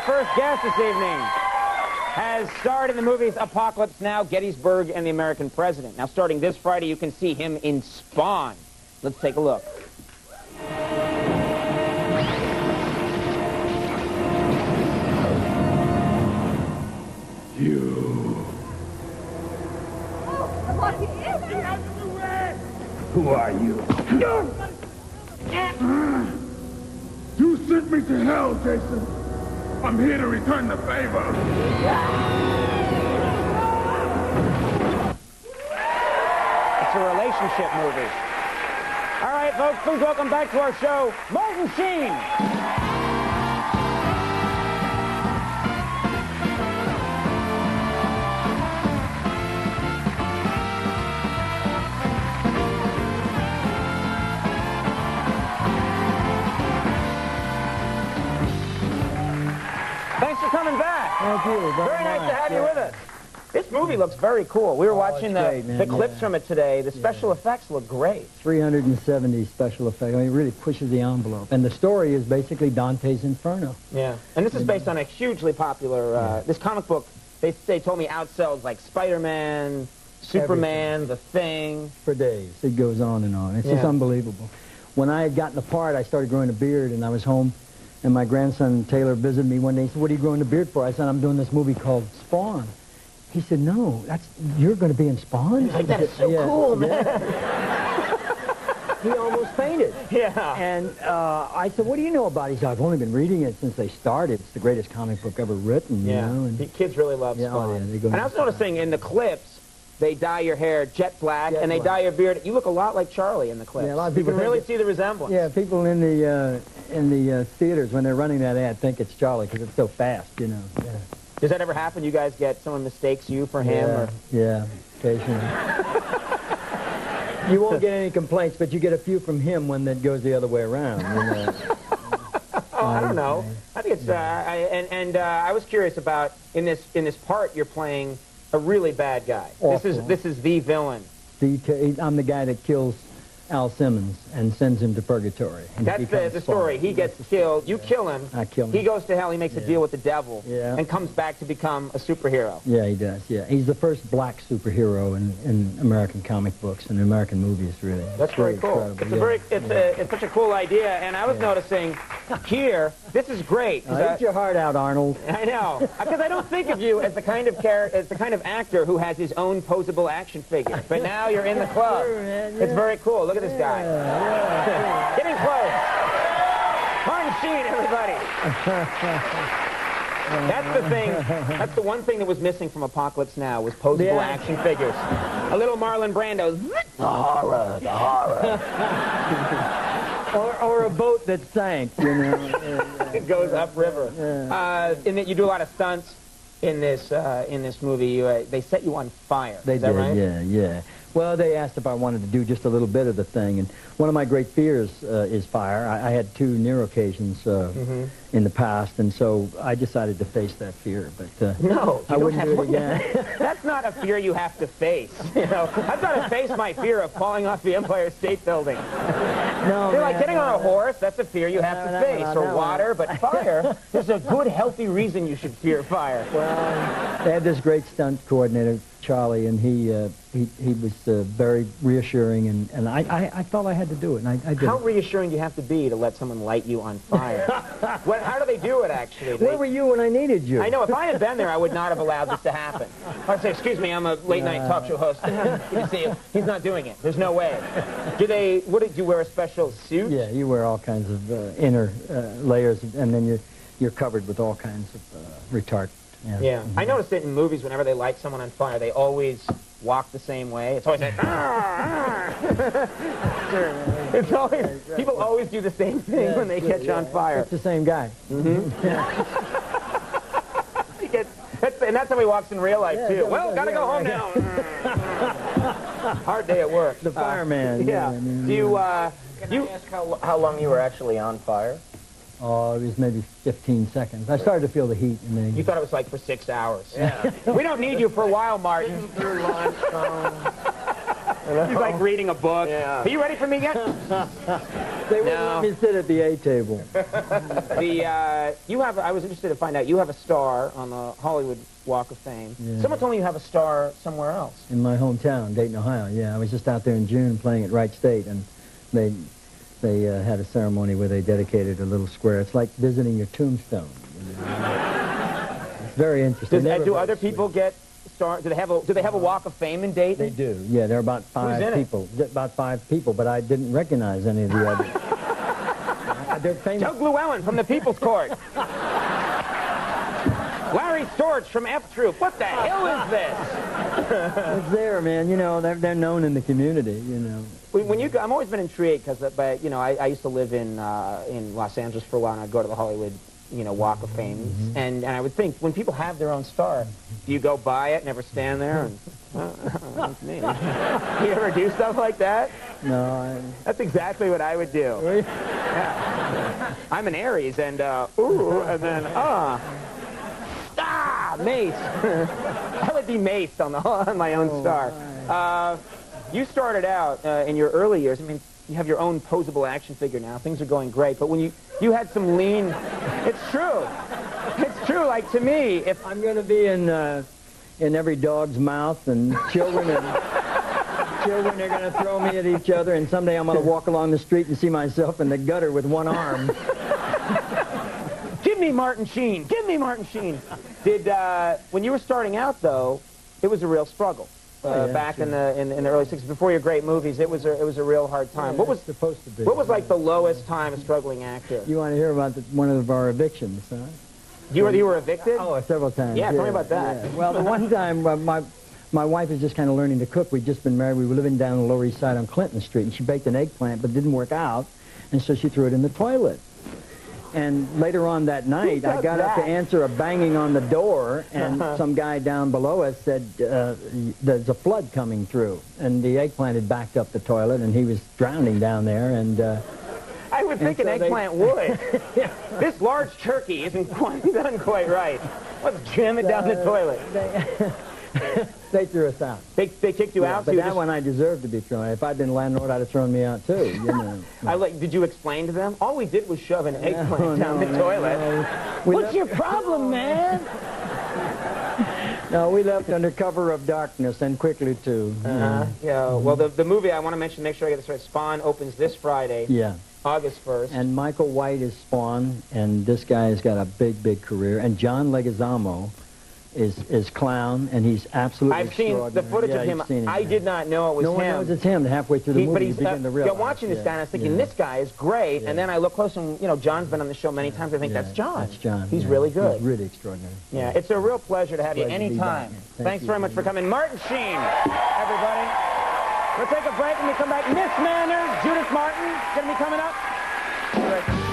first guest this evening has starred in the movies Apocalypse Now, Gettysburg, and The American President. Now, starting this Friday, you can see him in Spawn. Let's take a look. Who are you? You sent me to hell, Jason. I'm here to return the favor. It's a relationship movie. All right, folks, please welcome back to our show, Martin Sheen. Thanks for coming back. Thank you. Very nice to have you with us. This movie looks very cool. We were watching the clips from it today. The special effects look great. 370 special effects. I mean, it really pushes the envelope. And the story is basically Dante's Inferno. Yeah. And this is based on a hugely popular, this comic book, they told me outsells like Spider-Man, Superman, Everything. The Thing. For days. It goes on and on. It's just unbelievable. When I had gotten apart, I started growing a beard, and I was home, and my grandson Taylor visited me one day. He said, "What are you growing a beard for?" I said, "I'm doing this movie called Spawn." He said, "No, you're going to be in Spawn?" He's like, "That is so cool, man." He almost fainted. Yeah. And I said, "What do you know about it?" He said, "I've only been reading it since they started. It's the greatest comic book ever written." Yeah. You know? And the kids really love Spawn. Oh, yeah, they go and I was noticing in the clips, they dye your hair jet black, and they black. dye your beard. You look a lot like Charlie in the clips. Yeah, a lot of you people can really see the resemblance. Yeah, people in the theaters, when they're running that ad, think it's Charlie because it's so fast, you know. Yeah. Does that ever happen? You guys get someone mistakes you for him? Or? Yeah, occasionally. You won't get any complaints, but you get a few from him when that goes the other way around. You know. I don't know. I think it's. I was curious about in this part you're playing a really bad guy. Awful. This is the villain. I'm the guy that kills Al Simmons and sends him to purgatory. That's the story. He gets killed. You kill him. I kill him. He goes to hell. He makes a deal with the devil. Yeah. And comes back to become a superhero. Yeah, he does. Yeah, he's the first black superhero in American comic books and American movies, really. That's very cool. It's such a cool idea. And I was noticing here, this is great. Eat your heart out, Arnold. I know, because I don't think of you as the kind of actor who has his own posable action figure. But now you're in the club. Sure, man, It's very cool. Look at this guy. Getting close. Martin Sheen, everybody. That's the thing. That's the one thing that was missing from Apocalypse Now was posable action figures. A little Marlon Brando. The horror, the horror. Or a boat that sank, you know. It goes upriver. And that you do a lot of stunts in this movie. They set you on fire. They Is that did, right? yeah. Well, they asked if I wanted to do just a little bit of the thing, and one of my great fears is fire. I had 2 near occasions in the past, and so I decided to face that fear. But no, I wouldn't do it again. That's not a fear you have to face. You know, I've got to face my fear of falling off the Empire State Building. No, You're like getting on a horse. That's a fear you have to face, or water. But fire, there's a good, healthy reason you should fear fire. Well, they had this great stunt coordinator, Charlie, and he was very reassuring, and I felt I had to do it, and I did. How reassuring do you have to be to let someone light you on fire? How do they do it, actually? Where were you when I needed you? I know, if I had been there, I would not have allowed this to happen. I'd say, "Excuse me, I'm a late-night talk show host. Good to see you." He's not doing it. Theredo you wear a special suit? Yeah, you wear all kinds of inner layers, and then you're covered with all kinds of retardant. Yeah. I noticed it in movies. Whenever they light someone on fire, they always walk the same way. It's always like, it's always, people always do the same thing when they catch on fire. It's the same guy. And that's how he walks in real life, too. Well, gotta go home now. Hard day at work. The fireman. Yeah. Can I ask how long you were actually on fire? Oh, it was maybe 15 seconds. I started to feel the heat. And then you thought it was like for 6 hours. Yeah. We don't need you for a while, Martin. Through limestone. He's like reading a book. Yeah. Are you ready for me yet? They wouldn't let me sit at the A table. I was interested to find out, you have a star on the Hollywood Walk of Fame. Yeah. Someone told me you have a star somewhere else. In my hometown, Dayton, Ohio. Yeah, I was just out there in June playing at Wright State, and they had a ceremony where they dedicated a little square. It's like visiting your tombstone. It's very interesting. Do other people get stars? Do they have a Walk of Fame in Dayton? They do. Yeah, there are about 5 people. About 5 people, but I didn't recognize any of the others. They're famous. Doug Llewellyn from the People's Court. Larry Storch from F Troop. What the hell is this? It's there, man. You know, they're known in the community. You know. I've always been intrigued because, you know, I used to live in Los Angeles for a while, and I'd go to the Hollywood, you know, Walk of Fame, and I would think when people have their own star, do you go by it, never stand there, and that's me. You ever do stuff like that? No. That's exactly what I would do. Really? Yeah. I'm an Aries, and ooh, and then mace. I would be maced on my own star. You started out in your early years. I mean, you have your own posable action figure now. Things are going great. But when you had some lean, it's true. It's true. Like to me, if I'm going to be in every dog's mouth, and children are going to throw me at each other, and someday I'm going to walk along the street and see myself in the gutter with one arm. Give me Martin Sheen. Give me Martin Sheen. When you were starting out though, it was a real struggle. Back in the early 60s, before your great movies, it was a real hard time. Yeah, what was supposed to be? What was like the lowest time a struggling actor? You want to hear about one of our evictions, huh? You were evicted? Oh, several times. Yeah, tell me about that. Yeah. Well, the one time my wife was just kind of learning to cook. We'd just been married. We were living down the Lower East Side on Clinton Street, and she baked an eggplant, but it didn't work out, and so she threw it in the toilet. And later on that night, I got up to answer a banging on the door, and some guy down below us said, there's a flood coming through. And the eggplant had backed up the toilet, and he was drowning down there. And I would think an eggplant would. Yeah. This large turkey isn't done quite right. Let's jam it down the toilet. They threw us out. They kicked you out? But so that one I deserved to be thrown. If I'd been landlord, I'd have thrown me out too. You know. Did you explain to them? All we did was shove an eggplant down the toilet. No. What's your problem, man? No, we left under cover of darkness, and quickly too. Yeah. Well, the movie I want to mention, make sure I get this right. Spawn opens this Friday. Yeah. August 1st. And Michael White is Spawn, and this guy has got a big, big career. And John Leguizamo is Clown, and he's absolutely extraordinary. I've seen the footage of him. I did not know it was him. No one knows it's him. Halfway through the movie, but you begin to realize. You're watching this guy, and I was thinking, this guy is great. And then I look close, and you know, John's been on the show many times. I think that's John. That's John. He's really good. He's really extraordinary. Yeah, it's a real pleasure to have you anytime. Thanks very much for coming. Martin Sheen, everybody. We'll take a break, and we come back. Miss Manners, Judith Martin, going to be coming up.